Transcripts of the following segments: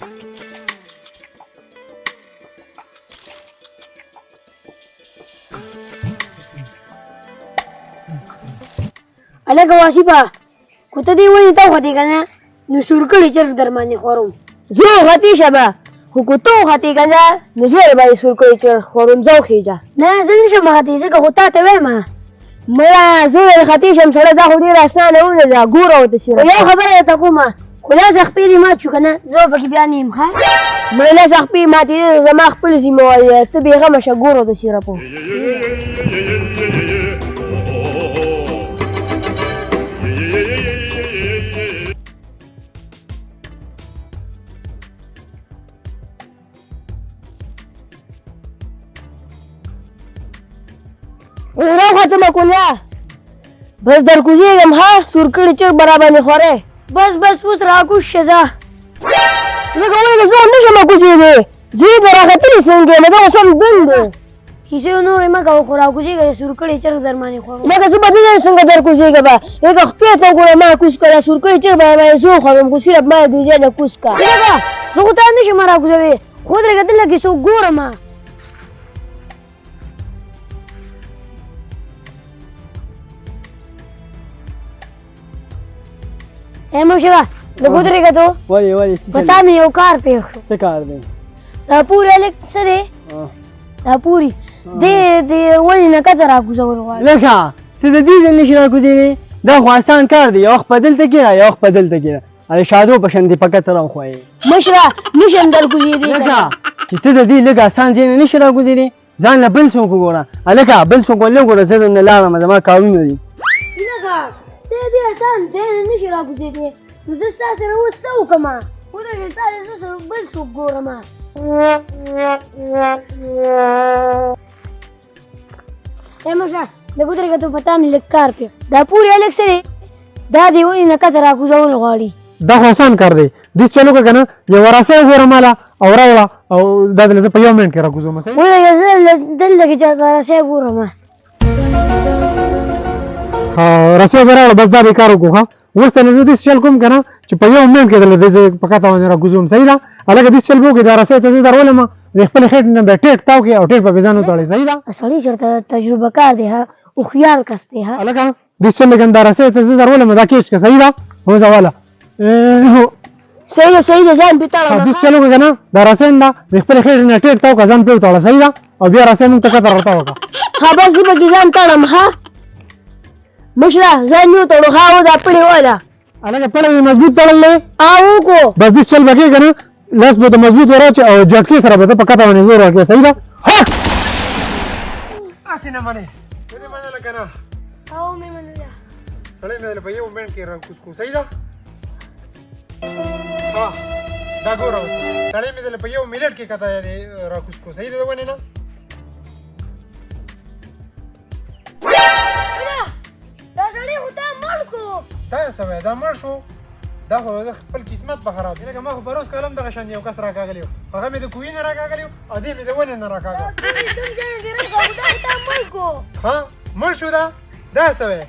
الګ واسیبا کوته دی ونی تا خدي کنه نو سورکړی چر درمانه خورم زه غتی شبه خو کوته غتی کنه نو زه به سورکړی چر خورم زو خېجا نه زه نشم غتی زه خو تا ته وایم مړه زه غتی شم سره دا خو ډیر اسانه ونه دا ګوره وته شي یو خبره ته کومه خلاص خپې ما چو کنه زه پکې بیان یم ښه مړه لاس خپې ما دې زما خپل ذمہ وای ته به غم شه ګوره د شي راپو را ختمه کولیا بس در کوزیږم ها سورکړی چر برابر نه خوره بس اوس راکوش شه زه کومه زه نشم کوزیږم زی براغتلی څنګه مې دا سم بند کیسه نور ما کا خو راکوزیږي سورکړی چر درمانه خورم لکه زه بدل څنګه در کوزیږم با یک خپل ته ګوره ما کوش کړه سورکړی چر به زه خورم کو صرف ما دې نه کوش کا زه خو ته نشم راکوزوي خود رګدل کې سو ګورم مشوا د ګودرې غدو وای پتا مې یو کار پیښ شو څه کار دی دا پوره لیک سره دا پوری دې ولې نه کته راکوزول غواړي لکه ته د دې ځل نشي راکوزېږي دا خو آسان کار دی یو وخت بدل ته کېږه یو وخت بدل ته کېږه ای شادو په شان دې پکه ته راوښویې مشره نشم در کوزېدی لکه چې ته د دې لږ آسان ځای نه نشي راکوزېدی ځان له بل څوک وګوره هلکه بل څوک ولې وګوره زه درنه لاړم زما کارونه دي لکه دې آسان دې نشي راکوزېدی نو زه ستا سره اوس څه وکړم ودرېږه تا دې زه سره بل څوک ګورم مشره لږ ودرېږه ته پتا مې لږ کار پیښ دا پورې هلک سره دا دې ولې نه کته راکوزول غواړي دا خو آسان کار دی دې چلو که که نه یو رسۍ وګوره ماله او راوړه او دا دله زه په یو منټ کې راکوزوم ودرېږه زه دلته کې چاته رسۍ ګورم رسۍ به راوړه بس دا دې کار وکړو ښه اوس ته زه داسې چل کوم که نه چې په یو منټ کې دله دې زه په کته باندې راکوزوم صحیح ده هلکه داسې چل به وکړې دا رسۍ ته زه درولم د خپلې خېټې نه به ټیټ تاو کړې او ټیټ به ځان وتړې صحیح ده سړی چېرته تجربه کار دی ها هوښیار کس دی ها هلکه داسې چل لږ دا رسۍ ته زه درولم دا کېچ که صحیح ده هو ځواله صحیح ده ځان پې تړم داسې چل وکړه که نه دا رسۍ ده د خپلې خېټې نه ټیټ تاو کړه ځان پرې وتړه صحیح ده او بیا رسۍ موږ ته کته راتاو کړه ها بس زه پکې ځان تړم ها مشره ځان یې وتړو ها و دا پړې وله هلکه پړی مې مضبوط تړل دی وکړو بس داسې چل به کېږي که نه لاس به ته مضبوط وراچې او جټکې سره به ته په کته باندې زور ورکړې صحیح ده هسې نه منې ودې منله که نه مې منله سړی مې دله په یو منټ کې راکوز کړو صحیح ده دا ګوره اوس سړی مې دله په یو منټ کې کته راکوز کړو صحیح ده د ونې نه دا سړی خو تا مړ کړو دا څه وایې دا مړ شو دا خو د خپل قسمت به خراب دی لکه ما خو پروس کالم دغه شان یو کس راکاږلی و هغه مې د کوهي نه راکاږلی و او دې مې د ونې نه راکاږه مړ شو دا څه وایې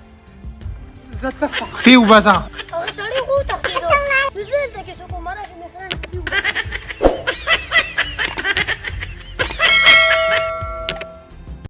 زه ته فقفي وباسه سړی خو وتښتېدو زه دلته کې څوک ومنه